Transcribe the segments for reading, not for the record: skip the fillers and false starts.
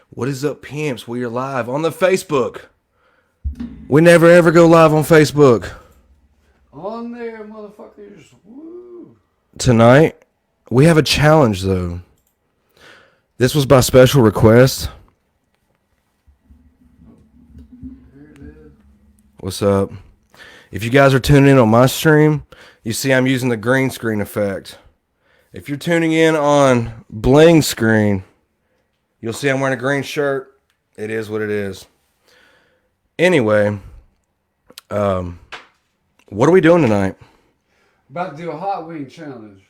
What is up, pimps? We are live on the Facebook. We never ever go live on Facebook. On there, motherfuckers. Woo. Tonight, we have a challenge, though. This was by special request. Here it is. What's up? If you guys are tuning in on my stream, you see I'm using the green screen effect. If you're tuning in on Bling screen, you'll see I'm wearing a green shirt. It is what it is. Anyway, what are we doing tonight? About to do a hot wing challenge.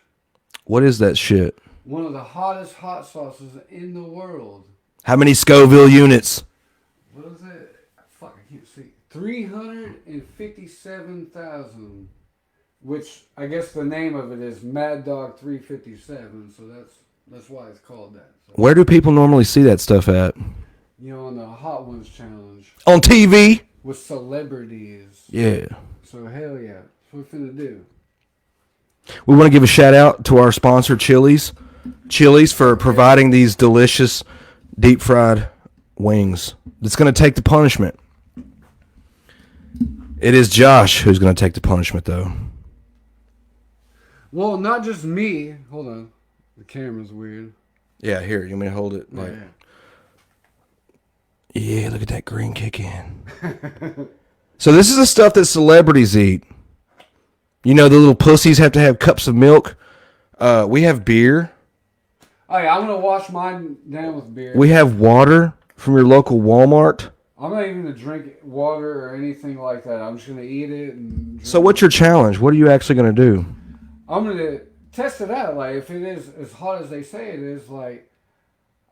What is that shit? One of the hottest hot sauces in the world. How many Scoville units? What is it? Fuck, I can't see. 357,000. Which I guess the name of it is Mad Dog 357. So that's why it's called that. So, Where do people normally see that stuff at? you know, on the Hot Ones challenge On TV? with celebrities. Yeah. So hell yeah, that's what we're finna do. We want to give a shout out to our sponsor, Chili's. Chili's for providing these delicious deep fried wings. That's going to take the punishment. It is Josh who's going to take the punishment, though. Well, not just me. Hold on, the camera's weird. Yeah, here. You want me to hold it? Like, yeah, look at that green kick in. So this is the stuff that celebrities eat. You know, the little pussies have to have cups of milk. We have beer. Oh yeah, I'm gonna wash mine down with beer. We have water from your local Walmart. I'm not even gonna drink water or anything like that. I'm just gonna eat it and drink So what's your challenge? What are you actually going to do? I'm gonna test it out. Like if it is as hot as they say it is, like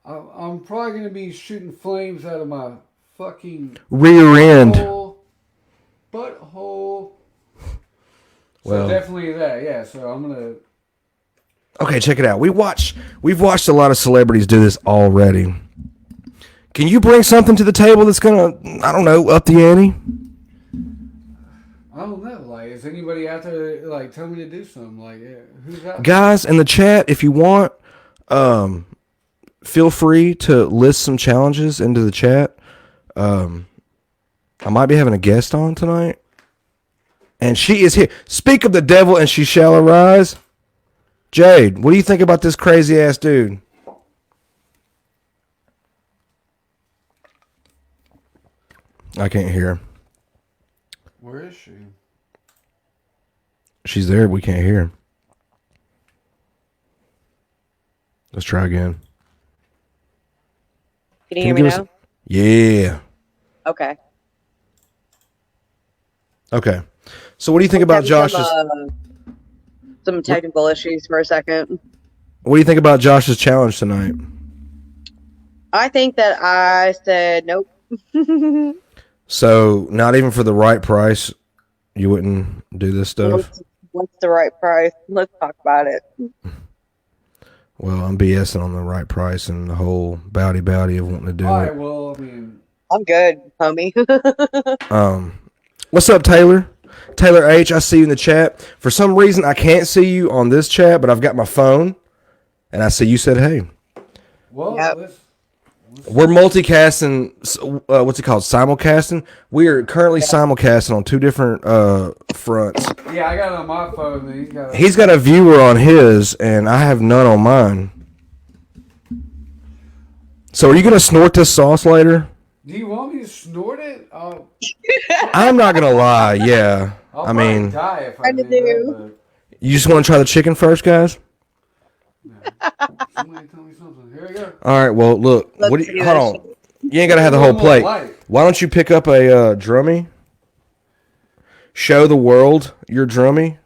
I'm probably gonna be shooting flames out of my fucking Rear end. butthole. Well, So definitely that. Yeah. So I'm gonna. okay, check it out. We've watched a lot of celebrities do this already. Can you bring something to the table that's gonna, I don't know, up the ante? I don't know. Like, is anybody out there like tell me to do something? Like, who's out? Guys in the chat, if you want, feel free to list some challenges into the chat. I might be having a guest on tonight. And she is here. Speak of the devil and she shall arise. Jade, what do you think about this crazy ass dude? I can't hear. Where is she? She's there. We can't hear. Let's try again. Can you hear me now? Yeah. Okay. Okay. So what do you think about Josh's... Some technical issues for a second. What do you think about Josh's challenge tonight? I think that I said nope. So not even for the right price, you wouldn't do this stuff? What's the right price? Let's talk about it. Well, I'm BSing on the right price and the whole bowdy of wanting to do All it. right. Well, I mean, I'm good, homie. What's up, Taylor? Taylor H, I see you in the chat. For some reason, I can't see you on this chat, but I've got my phone, and I see you said, hey. well, Yep. let's We're multicasting, what's it called, simulcasting? We are currently simulcasting on two different fronts. yeah, I got it on my phone. And He's got a viewer on his, and I have none on mine. So are you going to snort this sauce later? Do you want me to snort it? I'm not going to lie, yeah. I'll I mean, die if I Kinda do. do. you just want to try the chicken first, guys? But somebody tell me something. Here we go. All right, well, look. Let's What do do you, hold this. on. You ain't got to have the whole A little more plate. light. Why don't you pick up a drummy? Show the world your drummy.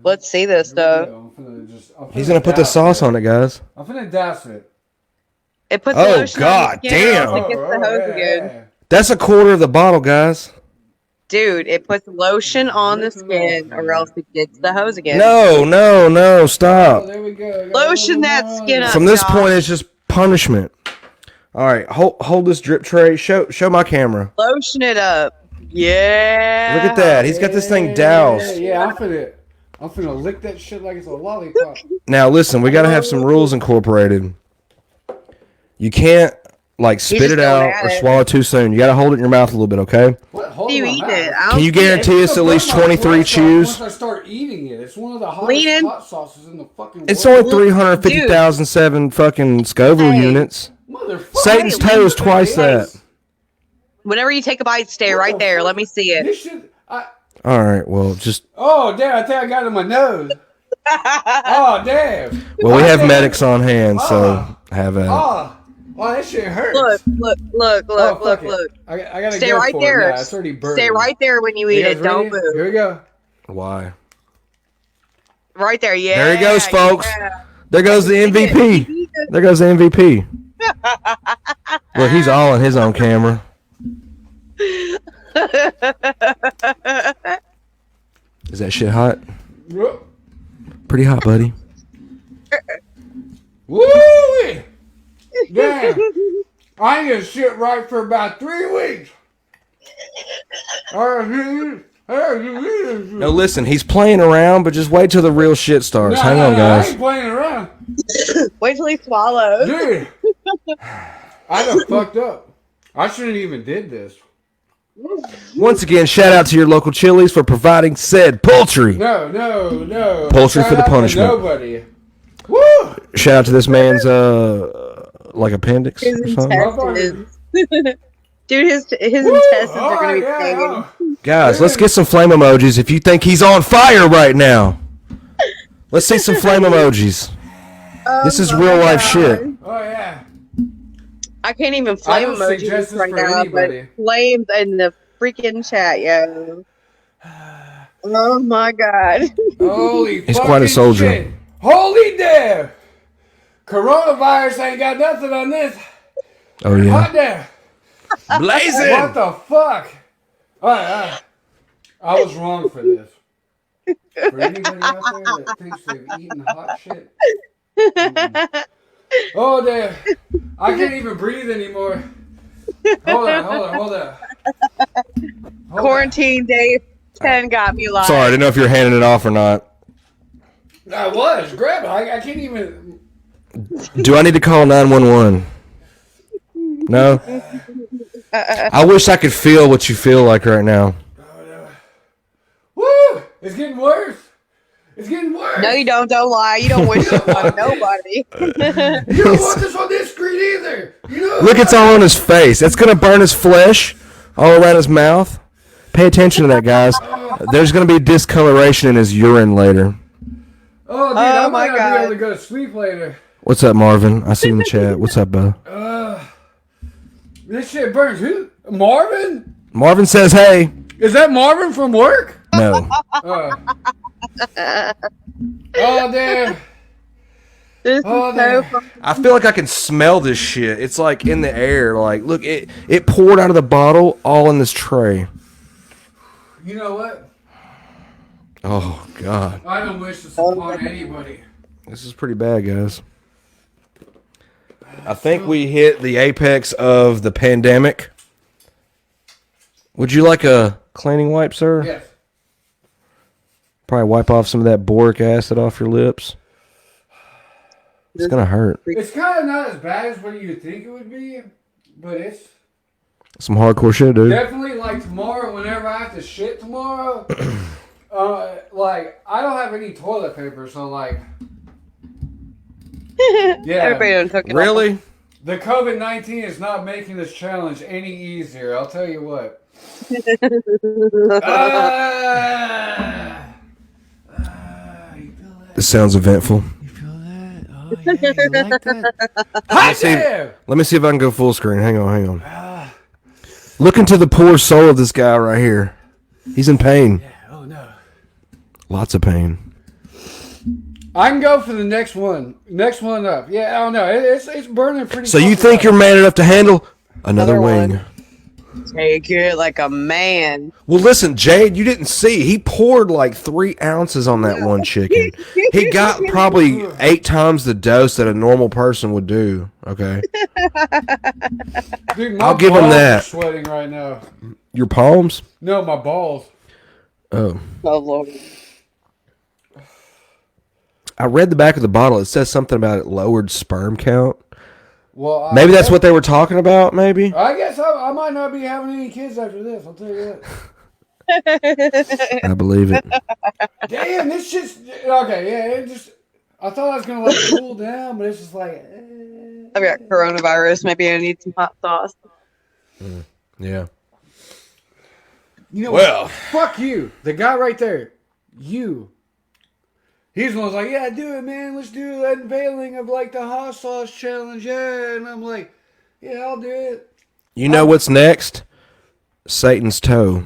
Let's see this Here we though. go. He's going to put the sauce on it, guys. I'm finna douse it. It puts Oh, the lotion God on the skin damn. or else it gets the hose again. That's a quarter of the bottle, guys. Dude, it puts lotion on the skin or else it gets the hose again. No, stop. Oh, there we go. Lotion that skin up. From this Josh. point, it's just punishment. All right, hold this drip tray. Show my camera. Lotion it up. Yeah. Look at that. He's got this thing doused. Yeah, I'm finna lick that shit like it's a lollipop. Now, listen, we got to have some rules incorporated. You can't like spit just it going out at or it. swallow too soon. You got to hold it in your mouth a little bit, okay? What? Hold You my eat mouth. it. I Can don't you see it. guarantee us at least 23 chews? Once I start eating it, it's one of the Lean in. hottest hot sauces in the fucking world. It's only 350,007 fucking Scoville Hey. units. Motherfucker. Satan's Hey, toe is Hey, twice hey, that. Whenever you take a bite, stay What right the there. fuck? Let me see it. This shit. All right, well, just Oh damn! I think I got it in my nose. Oh damn! well, we Oh, have damn. medics on hand, so have at it. Oh, that shit hurts. Look, Oh, fuck it. look. I gotta Stay go right for there. it now. It's already burning. Stay right there when you eat guys it. Don't ready? move. Here we go. Why? Right there. Yeah. There he goes, folks. yeah. There goes the MVP. There goes the MVP. Look, he's all on his own camera. Is that shit hot? Pretty hot, buddy. Woo! Damn! I ain't gonna shit right for about 3 weeks. No, listen, he's playing around, but just wait till the real shit starts. Hang on, I guys. ain't playing around. Wait till he swallows. Dude, I done fucked up. I shouldn't even did this. Once again, shout out to your local Chili's for providing said poultry. No. Poultry Shout for the out to punishment. Nobody. Woo! Shout out to this man's like appendix His or something. intestines. Dude, his Woo! intestines are gonna be yeah, banging. Guys, let's get some flame emojis if you think he's on fire right now. Let's see some flame emojis. This is real life shit. Oh yeah. I can't even I flame don't suggest emojis this right for now, anybody. but flames in the freaking chat, yo. Oh my god. Holy He's quite a fucking soldier. shit. Holy damn. Coronavirus ain't got nothing on this. Oh yeah. Hot damn. What Blazing. the fuck? Alright. I was wrong for this. For anybody out there that thinks they've eaten hot shit. Oh damn. I can't even breathe anymore. Hold on. Quarantine day 10 got me live. Sorry, I didn't know if you were handing it off or not. I was. Grab it. I can't even. Do I need to call 911? No? I wish I could feel what you feel like right now. Woo! It's getting worse. It's getting worse. No, you don't. Don't lie. You don't wish it on nobody. You don't want this on this screen either. You know. Look, it's all on his face. That's going to burn his flesh all around his mouth. Pay attention to that, guys. There's going to be discoloration in his urine later. Oh, dude, Oh, I might my not God. be able to go to sleep later. What's up, Marvin? I see you in the chat. What's up, bud? This shit burns. Who? Marvin? Marvin says, hey. Is that Marvin from work? No. Oh, damn. This Oh, is so man. fun. I feel like I can smell this shit. It's like in the air. Like, look, it poured out of the bottle all in this tray. You know what? Oh, God. I don't wish this upon anybody. This is pretty bad, guys. I think we hit the apex of the pandemic. Would you like a cleaning wipe, sir? Yes. Probably wipe off some of that boric acid off your lips. It's going to hurt. It's kind of not as bad as what you think it would be, but it's Some hardcore shit, dude. definitely like tomorrow, whenever I have to shit tomorrow, like, I don't have any toilet paper, so like, yeah. Everybody done took it off. Really? The COVID-19 is not making this challenge any easier, I'll tell you what. You feel that? This sounds eventful. You feel that? Oh, yeah, you like that? Hot see. damn! Let me see if I can go full screen. Hang on. Look into the poor soul of this guy right here. He's in pain. Yeah, oh no. Lots of pain. I can go for the next one. Next one up. Yeah, I don't know. It's burning pretty. So you fucking think up. you're man enough to handle another Another wing? one. Take it like a man. Well, listen, Jade, you didn't see. He poured like 3 ounces on that one chicken. He got probably 8 times the dose that a normal person would do. Okay. Dude, my I'll give him balls that. are sweating right now. Your palms? No, my balls. Oh. Oh, Lord. I read the back of the bottle. It says something about it lowered sperm count. Well, Maybe that's what they were talking about. Maybe. I guess I might not be having any kids after this. I'll tell you that. I believe it. Damn, this just okay. Yeah, it just. I thought I was gonna like cool down, but it's just like. I've got coronavirus. Maybe I need some hot sauce. Yeah. You know Well. what? Fuck you. The guy right there. You. He's the one who's like, yeah, do it, man. Let's do the unveiling of like the hot sauce challenge. Yeah. And I'm like, yeah, I'll do it. You know what's next? Satan's toe.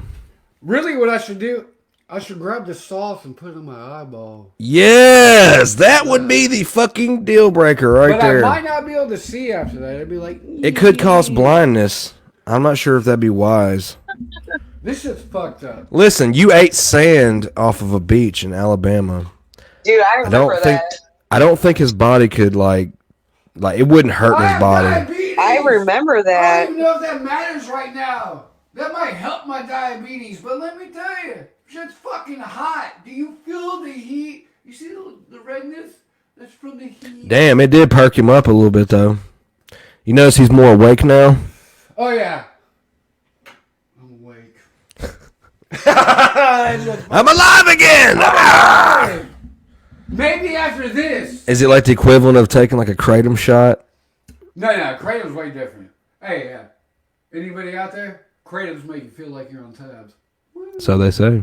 Really, what I should do? I should grab the sauce and put it on my eyeball. Yes, that would be the fucking deal breaker right But there. I might not be able to see after that. I'd be like, It could cause blindness. I'm not sure if that'd be wise. This shit's fucked up. Listen, you ate sand off of a beach in Alabama. Dude, I remember I don't think his body could like it wouldn't hurt his body. Diabetes. I remember I that. don't even know if that matters right now. That might help my diabetes, but let me tell you, shit's fucking hot. Do you feel the heat? You see the redness? That's from the heat. Damn, it did perk him up a little bit though. You notice he's more awake now? Oh yeah. I'm awake. I'm alive again! Ah! Maybe after this. Is it like the equivalent of taking like a kratom shot? No, kratom's way different. Hey, anybody out there? Kratom's make you feel like you're on tabs. So they say.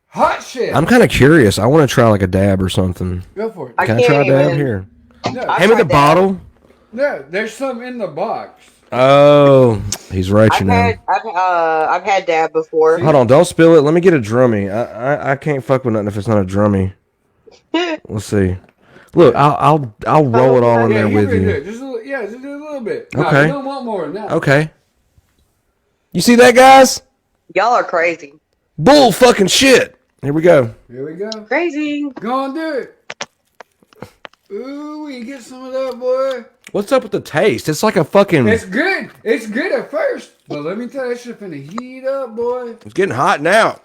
Hot shit. I'm kind of curious. I want to try like a dab or something. Go for it. Can I try a dab here? No, Hand me the bottle. no, there's some in the box. Oh, he's right, you know. I've had dab before. Hold on, don't spill it. Let me get a drummy. I can't fuck with nothing if it's not a drummy. Let's see. Look, I'll roll it all in there with Do you. it. Just do a little bit. Okay. No, you don't want more than that. Okay. You see that, guys? Y'all are crazy. Bull fucking shit. Here we go. Here we go. Crazy. Go on, do it. Ooh, you get some of that, boy. What's up with the taste? It's like a fucking. It's good. It's good at first, but let me tell you, that shit's finna heat up, boy. It's getting hot now.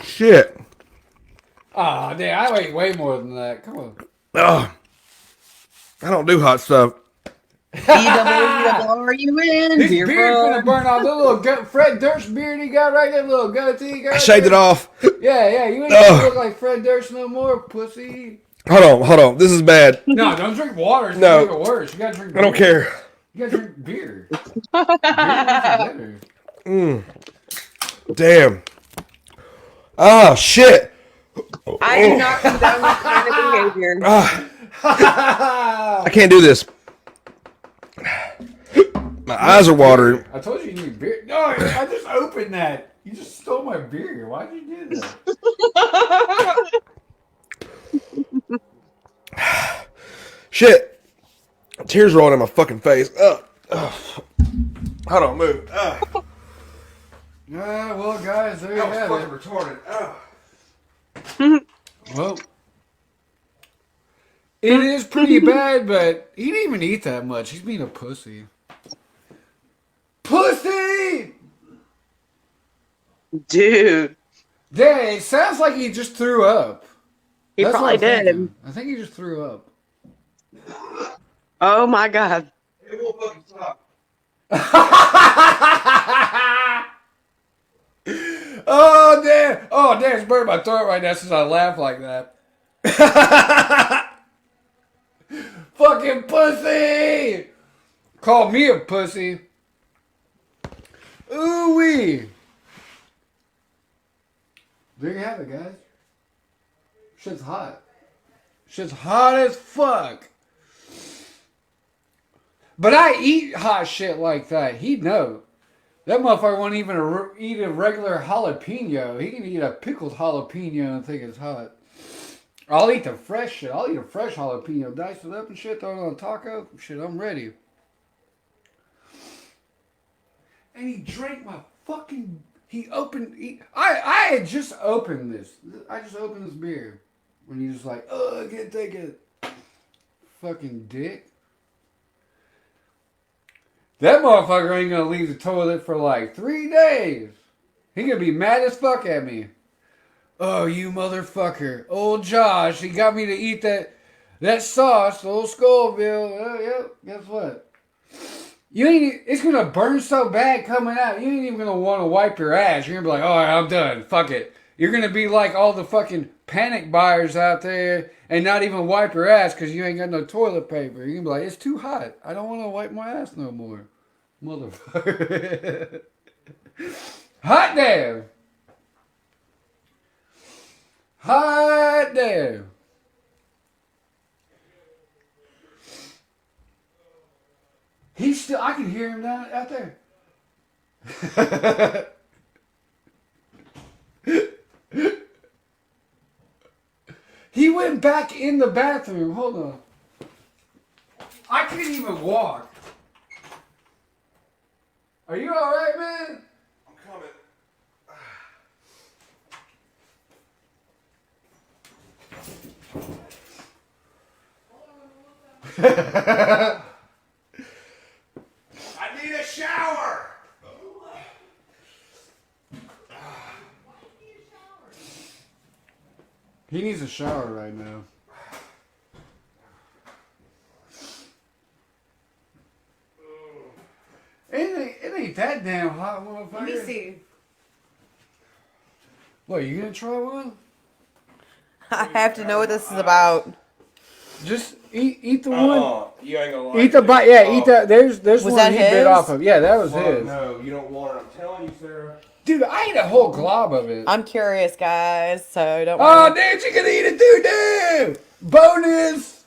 Shit. Ah, damn, I ate way more than that. Come on. Ugh. I don't do hot stuff. B-double-E-double-R-U-N. His Beer beard run. finna burn off. That little Fred Durst beard he got right there, little goatee. He got I right shaved it there. off. Yeah, you ain't Ugh. gonna look like Fred Durst no more, pussy. Hold on. This is bad. No, don't drink water. It's No. gonna make it worse. You gotta drink beer. I don't care. You gotta drink beer. Beer makes it better. Damn. Oh, shit. I do not condone this kind of behavior. I can't do this. My eyes are watering. I told you need beer. No, I just opened that. You just stole my beer. Why'd you do that? Shit. Tears rolling in my fucking face. Ugh. Hold on, move. Well, guys, there you That was have fucking it. retarded. Well, it is pretty bad, but he didn't even eat that much. He's being a pussy. Pussy! Dude. Dang, it sounds like he just threw up. He That's probably what I'm did. thinking. I think he just threw up. Oh my god. It won't fucking stop. Oh, damn. Oh, damn, it's burning my throat right now since I laugh like that. Fucking pussy! Call me a pussy. Ooh-wee. There you have it, guys. Shit's hot. Shit's hot as fuck. But I eat hot shit like that. He'd know. That motherfucker won't even eat a regular jalapeno. He can eat a pickled jalapeno and think it's hot. I'll eat the fresh shit. I'll eat a fresh jalapeno, dice it up and shit, throw it on a taco. Shit, I'm ready. And he drank my fucking... I had just opened this. I just opened this beer. When he was like, oh, I can't take it. Fucking dick. That motherfucker ain't gonna leave the toilet for like 3 days. He gonna be mad as fuck at me. Oh, you motherfucker. Old Josh, he got me to eat that sauce, the old Scoville. Oh, yep, guess what? It's going to burn so bad coming out, you ain't even going to want to wipe your ass. You're going to be like, all right, I'm done. Fuck it. You're going to be like all the fucking panic buyers out there and not even wipe your ass because you ain't got no toilet paper. You're going to be like, it's too hot. I don't want to wipe my ass no more. Motherfucker. Hot damn. Hot damn. He's still, I can hear him down out there. He went back in the bathroom. Hold on. I can't even walk. Are you alright, man? I'm coming. I need a shower. He needs a shower right now. It ain't that damn hot, motherfucker. Let me see. What, you gonna try one? I have to know what this is about. Just eat the one. You ain't gonna like Eat the it. bite. Yeah, eat that. There's Was one that he bit his? off of. Yeah, that was Fuck his. no, you don't want it. I'm telling you, Sarah. Dude, I ate a whole glob of it. I'm curious, guys, so don't Oh, worry. dude, you can eat it too, dude! Bonus!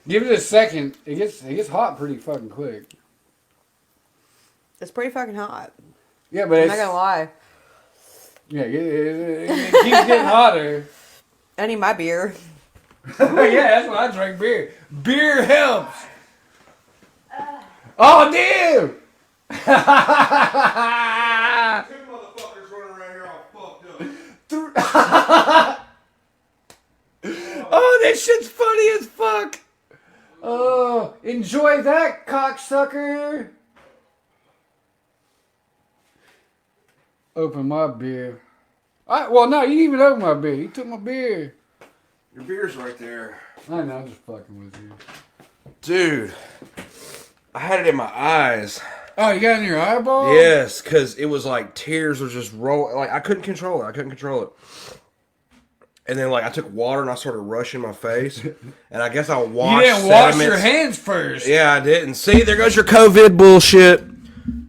Give it a second. It gets hot pretty fucking quick. It's pretty fucking hot. Yeah, but I'm it's... not gonna lie. Yeah, it keeps getting hotter. I need my beer. Yeah, that's why I drink beer. Beer helps. Oh, damn! Two motherfuckers running around here all fucked up. Oh, this shit's funny as fuck. Oh, enjoy that, cocksucker. Open my beer. Well, no, you didn't even open my beer. You took my beer. Your beer's right there. I know, I'm just fucking with you. Dude, I had it in my eyes. Oh, you got it in your eyeball? Yes, because it was like tears were just rolling. Like, I couldn't control it. And then, like, I took water and I started rushing my face. And I guess I washed You didn't wash sediments. your hands first. Yeah, I didn't. See, there goes your COVID bullshit.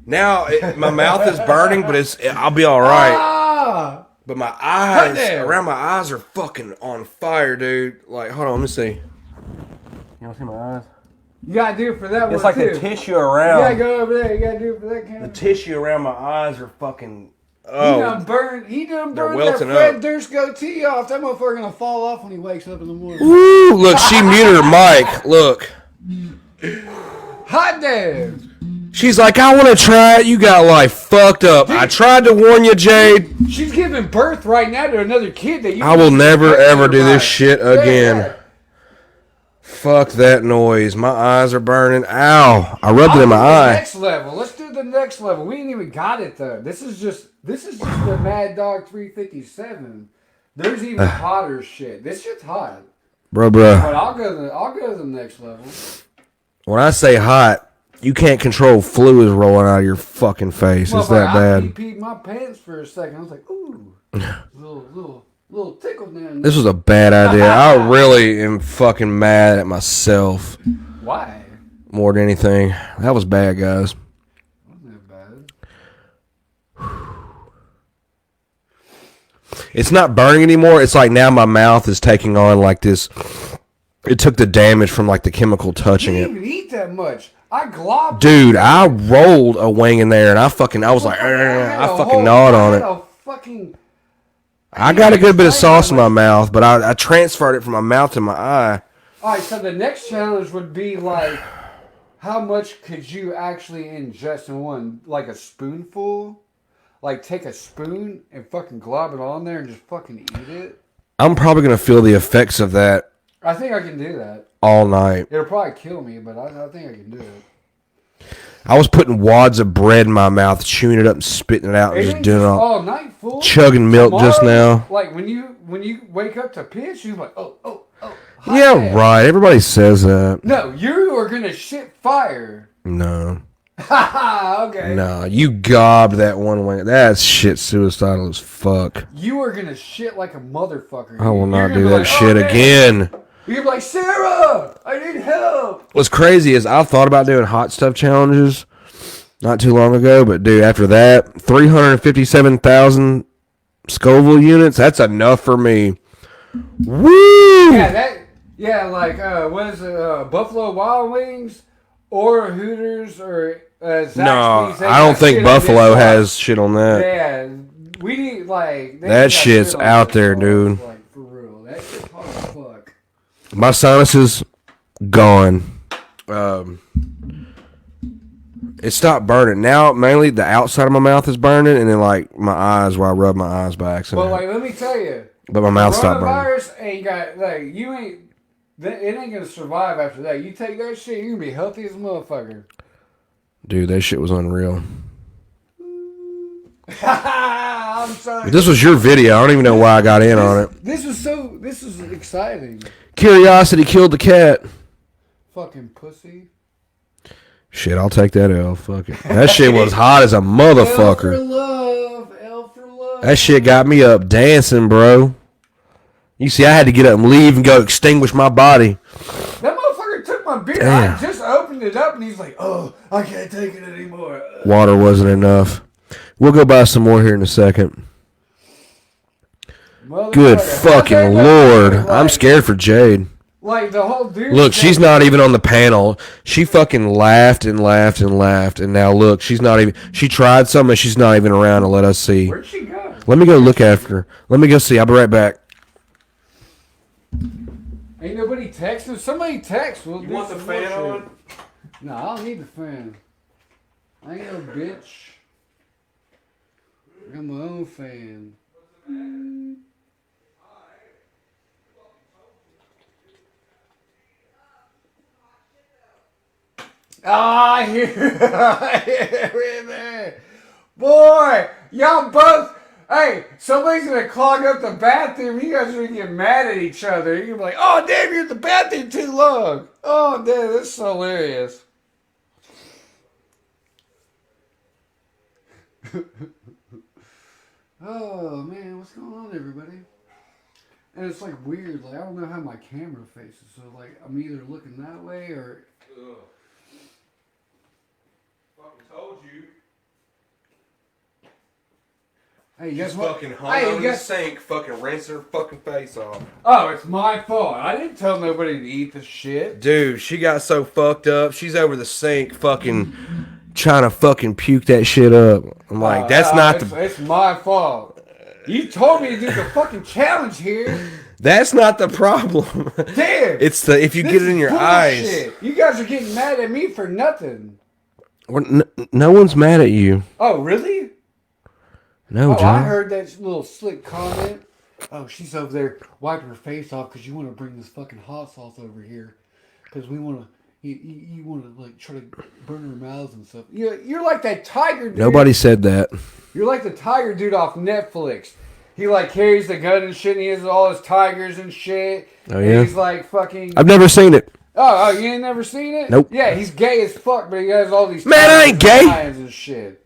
Now, my mouth is burning, but I'll be all right. Ah! But my eyes, damn. around my eyes are fucking on fire, dude. Like, hold on, let me see. You want to see my eyes? You gotta do it for that It's one, like too. the tissue You around. gotta go over there. You gotta do it for that camera. The tissue around my eyes are fucking. He Oh, done burned They're that welting Fred up. Durst goatee off. That motherfucker gonna fall off when he wakes up in the morning. woo! Look, she muted her mic. Look, Hot damn! she's like, I want to try it. You got like fucked up. I tried to warn you, Jade. She's giving birth right now to another kid that you. I will never ever do this Right. shit again. Fuck that noise. My eyes are burning. Ow! I rubbed it in my eye. Next level. Let's do the next level. We ain't even got it though. This is just the Mad Dog 357. There's even hotter shit. This shit's hot. Bruh. But I'll go to the next level. When I say hot, you can't control fluids rolling out of your fucking face. It's that I bad. peed my pants for a second. I was like, ooh, little tickle down. This was a bad idea. I really am fucking mad at myself Why? more than anything. That was bad, guys. Wasn't that bad? It's not burning anymore. It's like now my mouth is taking on like this. It took the damage from like the chemical touching You it. didn't even eat that much. I globbed. Dude, I rolled a wing in there and I was like, I fucking gnawed on it. I got a good bit of sauce in my mouth, but I transferred it from my mouth to my eye. Alright, so the next challenge would be like, how much could you actually ingest in one? Like a spoonful? Like take a spoon and fucking glob it on there and just fucking eat it? I'm probably going to feel the effects of that I think I can do that. all night. It'll probably kill me, but I think I can do it. I was putting wads of bread in my mouth, chewing it up and spitting it out, and It just ain't doing it just all. all night, fool. Chugging milk just Tomorrow, now. Like when you wake up to piss, you're like, oh. hot Yeah, ass. right. Everybody says that. No, you are gonna shit fire. No. Haha, okay. No, you gobbed that one way. That's shit suicidal as fuck. You are gonna shit like a motherfucker. I will You're not gonna do be that like, shit man. again. You're like, Sarah, I need help. What's crazy is I thought about doing hot stuff challenges not too long ago, but dude, after that, 357,000 Scoville units, that's enough for me. Woo! Like, what is it, Buffalo Wild Wings or Hooters or Zaxby's? No, They I don't got think shit on this Buffalo one. has shit on that. Yeah, we need, like... they That got shit's shit on out this there, one. dude. Like, for real. That shit's hot as fuck. My sinuses gone. It stopped burning. Now, mainly the outside of my mouth is burning, and then like my eyes, where I rub my eyes by accident. But, like, let me tell you. But my mouth stopped burning. Coronavirus ain't got, like, you ain't... It ain't gonna survive after that. You take that shit, you're gonna be healthy as a motherfucker. Dude, that shit was unreal. I'm sorry. This was your video. I don't even know why I got in on it. This is exciting. Curiosity killed the cat. Fucking pussy. Shit, I'll take that L. Fuck it. That shit was hot as a L for motherfucker. love. L for love. That shit got me up dancing, bro. You see, I had to get up and leave and go extinguish my body. That motherfucker took my beer. Damn. I just opened it up and he's like, oh, I can't take it anymore. Water wasn't enough. We'll go buy some more here in a second. Good fucking lord. I'm scared for Jade. Like the whole dude. Look, she's not even on the panel. She fucking laughed and laughed and laughed. And now look, she's not even. She tried something and she's not even around to let us see. Where'd she go? Let me go look after her. Let me go see. I'll be right back. Ain't nobody texting. Somebody text. We'll You do want the some fan more on? shit. No, I don't need the fan. I ain't no bitch. I got my own fan. I hear it there. Boy, y'all both. Hey, somebody's gonna clog up the bathroom. You guys are gonna get mad at each other. You're gonna be like, oh, damn, you're in the bathroom too long. Oh, damn, that's so hilarious. Oh, man, what's going on, everybody? And it's like weird. Like, I don't know how my camera faces. So, like, I'm either looking that way or. Ugh. Fucking told you. Hey, you guys Just want? fucking hung Hey, over you the guys. sink, fucking rinse her fucking face off. Oh, it's my fault. I didn't tell nobody to eat the shit. Dude, she got so fucked up. She's over the sink fucking trying to fucking puke that shit up. I'm like, that's not It's my fault. You told me to do the fucking challenge here. That's not the problem. Damn. It's the if you This get it in is your bullshit. eyes. You guys are getting mad at me for nothing. No one's mad at you. Oh, really? No, Oh, John. I heard that little slick comment. Oh, she's over there wiping her face off because you want to bring this fucking hot sauce over here. Because we want to, you want to like try to burn her mouths and stuff. You're like that tiger dude. Nobody said that. You're like the tiger dude off Netflix. He like carries the gun and shit and he has all his tigers and shit. Oh, And yeah? he's like fucking... I've never seen it. Oh, you ain't never seen it? Nope. Yeah, he's gay as fuck, but he has all these Man, I ain't tigers and gay. lions and shit.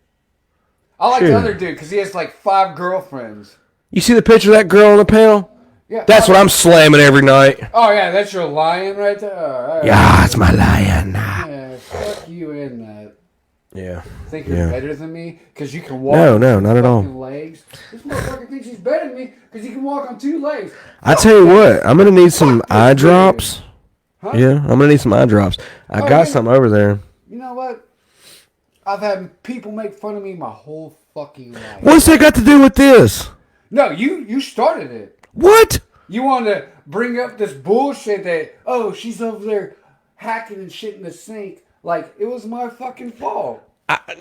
I like Sure. the other dude because he has like 5 girlfriends. You see the picture of that girl on the panel? Yeah, That's what I'm slamming every night. Oh yeah, that's your lion right there. Oh, all right. Yeah, it's my lion. Yeah, fuck you in that. Yeah. Think you're Yeah. better than me because you can walk? No, on no, two not at all. fucking legs. This motherfucker thinks he's better than me because he can walk on 2 legs. I tell you what, I'm gonna need some Fuck this eye dude. drops. Huh? Yeah, I'm gonna need some eye drops. I Oh, got yeah. some over there. You know what? I've had people make fun of me my whole fucking life. What's that got to do with this? No, you started it. What? You wanted to bring up this bullshit that, oh, she's over there hacking and shit in the sink. Like, it was my fucking fault.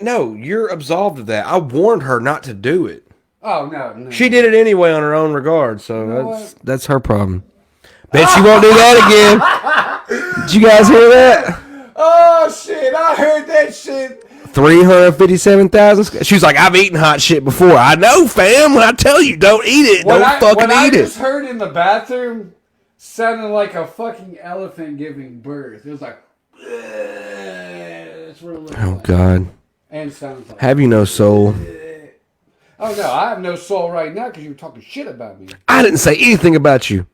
No, you're absolved of that. I warned her not to do it. Oh, no. She did it anyway on her own regard, so know that's her problem. Bet she won't do that again. Did you guys hear that? Oh shit! I heard that shit. 357,000. She was like, I've eaten hot shit before. I know, fam. When I tell you, don't eat it. Don't fucking I eat just it. heard in the bathroom sounded like a fucking elephant giving birth. It was like, that's what it looked Oh, like. God. And sounds like. Have you no soul? Oh no, I have no soul right now because you were talking shit about me. I didn't say anything about you.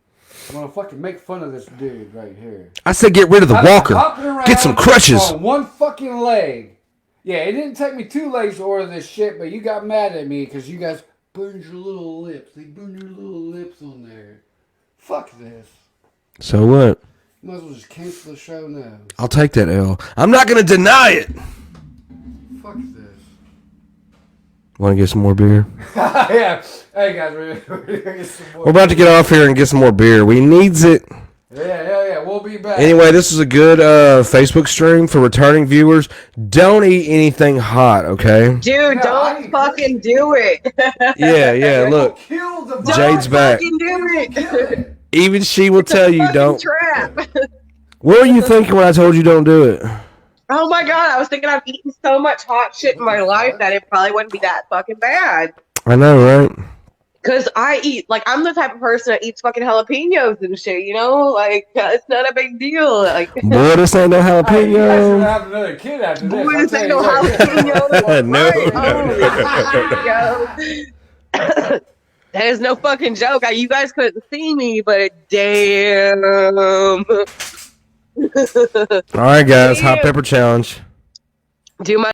I'm gonna fucking make fun of this dude right here. I said get rid of the I've been walker. hopping around Get some crutches. on one fucking leg. Yeah, it didn't take me 2 legs to order this shit, but you got mad at me because you guys burned your little lips. They burned your little lips on there. Fuck this. So what? You might as well just cancel the show now. I'll take that L. I'm not going to deny it. Fuck this. Want to get some more beer? Yeah. Hey guys, we're gonna get some more. We're about to get off here and get some more beer. We needs it. Yeah. We'll be back. Anyway, this is a good Facebook stream for returning viewers. Don't eat anything hot, okay? Dude, don't fucking do it. Yeah, look. Kill the Jade's back. Fucking do it. Even she will tell you Fucking don't. trap. What were you thinking when I told you don't do it? Oh my god, I was thinking I've eaten so much hot shit in my life that it probably wouldn't be that fucking bad. I know, right? Cause I eat, like, I'm the type of person that eats fucking jalapenos and shit, you know? Like, it's not a big deal. Like, Boy, this ain't no Hey, you guys jalapeno. gonna have another kid after this. boy, I'll this tell ain't you no what. jalapeno. No, Right? That is no fucking joke. You guys couldn't see me, but damn. All right, guys. Hot pepper challenge. Do my